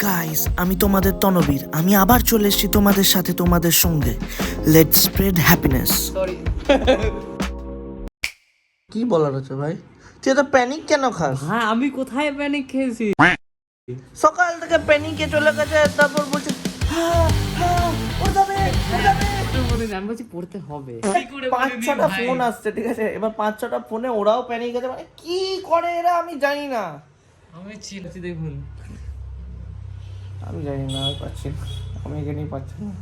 Guys, আমি তোমাদের তনবীর। আমি আবার চলে এসেছি তোমাদের সাথে, তোমাদের সঙ্গে। Let's spread happiness. সরি কি বলার আছে ভাই? তুই এত প্যানিক কেন খাস? হ্যাঁ, আমি কোথায় প্যানিক খেয়েছি? সকাল থেকে প্যানিকে চলে গেছে, তারপর বলছে ও যাবে। আমি বলছি পড়তে হবে। 5-6টা ফোন আসছে, ঠিক আছে? এবার 5-6টা ফোনে ওরাও প্যানিক আছে, মানে কি করে এরা আমি জানি না। আমি চিল্লাচ্ছি দেখুন। আমি জানি না, আমি পাচ্ছি না, আমি এখানেই পাচ্ছি না।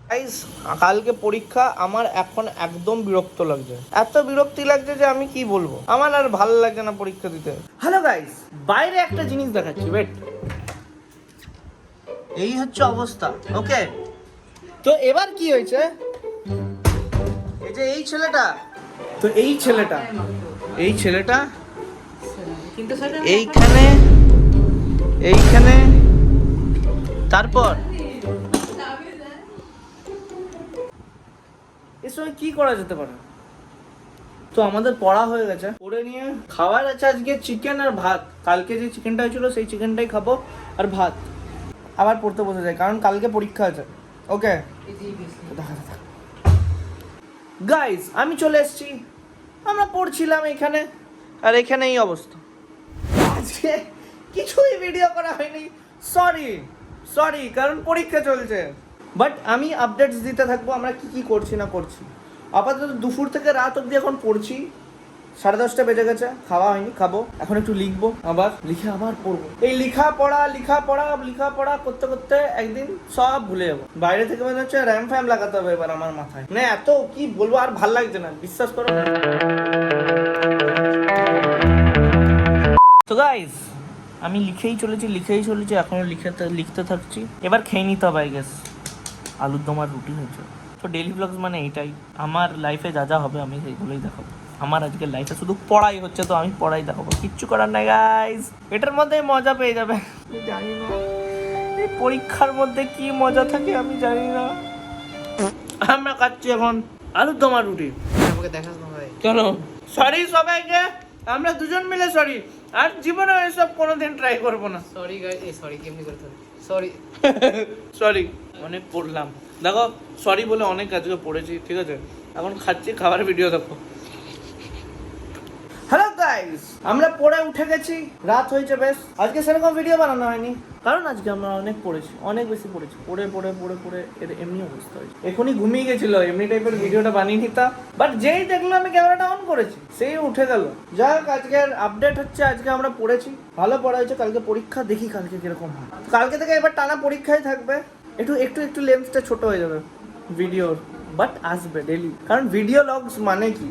গাইস, কালকে পরীক্ষা। আমার এখন একদম বিরক্ত লাগছে, এত বিরক্তি লাগছে যে আমি কি বলবো। আমার আর ভালো লাগছে না পরীক্ষা দিতে। হ্যালো গাইস, বাইরে একটা জিনিস দেখাচ্ছি, ওয়েট। এই হচ্ছে অবস্থা, ওকে? তো এবার কি হয়েছে, এই যে এই ছেলেটা, তো এই ছেলেটা কিন্তু সেটা এইখানে তারপর এর সঙ্গে কি করা যেতে পারে? তো আমাদের পড়া হয়ে গেছে, পড়ে নিয়ে খাওয়ার আছে আজকে চিকেন আর ভাত। কালকে যে চিকেনটা হয়েছিল সেই চিকেনটাই খাবো আর ভাত। আবার পড়তে বসে যাই, কারণ কালকে পরীক্ষা আছে, ওকে? গাইস, আমি চলে এসেছি। আমরা পড়ছিলাম এখানে, আর এখানে এই অবস্থা। আজকে কিছুই ভিডিও করা হয়নি। সরি, কারণ পরীক্ষা চলছে। বাট আমি আপডেটস দিতে থাকবো আমরা কি কি করছি না করছি। আপাতত দুপুর থেকে রাত অবধি এখন পড়ছি। 10:30 বেজে গেছে, খাওয়া হয়নি, খাবো। এখন একটু লিখবো, আবার লিখে আবার পড়বো। এই লেখাপড়া করতে করতে একদিন সব ভুলে যাবো। বাইরে থেকে মনে হচ্ছে র্যাম ফ্যাম লাগাতে হবে এবার আমার মাথায়। না এত কি বলবো, আর ভাল লাগছে না, বিশ্বাস করো। তো গাইস, আমি লিখেই চলেছি, এখনো লিখতে থাকছি। এবার খেয়ে নিতে হবে, আই গেস। আলুর দম আর রুটি হয়েছে। তো ডেইলি ব্লগস মানে এইটাই। আমার লাইফে যা যা হবে আমি সেইগুলোই দেখাবো। আমার আজকের লাইফে শুধু পড়াই হচ্ছে, তো আমি পড়াই দেখাবো, কিচ্ছু করার নাই গাইস। এটার মধ্যে মজা পেয়ে যাবে। জানি না এই পরীক্ষার মধ্যে কি মজা থাকে, আমি জানি না। আমরা খাচ্ছি এখন আলুর দম আর রুটি। আমাকে দেখাস না ভাই। চলো, সরি সবাইকে, আমরা দুজন মিলে সরি। আর জীবনে এসব কোনোদিন ট্রাই করবো না। সরি গাইস, সরি কেমনি করতে হবে? সরি সরি, অনেক পড়লাম। দেখো, সরি বলে অনেক আজকে পড়েছি, ঠিক আছে? এখন খাচ্ছি, খাবার ভিডিও দেখো। হ্যালো গাইস, আমরা পড়ে উঠে গেছি, রাত হয়েছে বেশ। আজকে সেরকম ভিডিও বানানো হয়নি, কারণ আজকে আমরা অনেক পড়েছি, অনেক বেশি পড়েছি। পড়ে এর এমনি অবস্থা হয়েছে। এখনই ঘুমিয়ে গেছিল, এমনি টাইপের ভিডিওটা বানিয়ে নিতাম। বাট যেই দেখলো আমি ক্যামেরাটা অন করেছি, সেই উঠে গেল। যাক, আজকের আপডেট হচ্ছে আজকে আমরা পড়েছি, ভালো পড়া হয়েছে। কালকে পরীক্ষা, দেখি কালকে কিরকম হয়। কালকে থেকে এবার টানা পরীক্ষাই থাকবে। একটু লেন্সটা ছোট হয়ে যাবে ভিডিওর, বাট আসবে ডেলি। কারণ ভিডিও লগস মানে কি,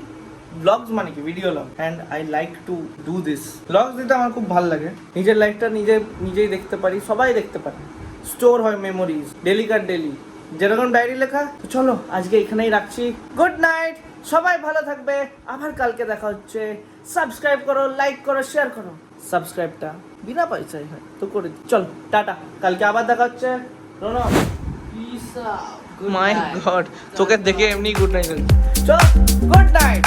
ব্লগস মানে কি, video log. And I like to do this. Vlogs দিতে আমার খুব ভালো লাগে। নিজের লাইফটা নিজেই দেখতে পারি, সবাই দেখতে পারে। স্টোর হয় মেমোরিজ, ডেলি যেরকম ডায়েরি লেখা। তো চলো, আজকে এখানেই রাখছি। গুড নাইট, সবাই ভালো থাকবে। আবার কালকে দেখা হচ্ছে। সাবস্ক্রাইব করো, লাইক করো, শেয়ার করো। সাবস্ক্রাইবটা বিনা পয়সায় হয়, তো করে দিই। চলো, টাটা, কালকে আবার দেখা হচ্ছে। রোনো, পিস আউট। মাই গড, তোকে দেখে এমনি গুড নাইট। চলো, গুড নাইট।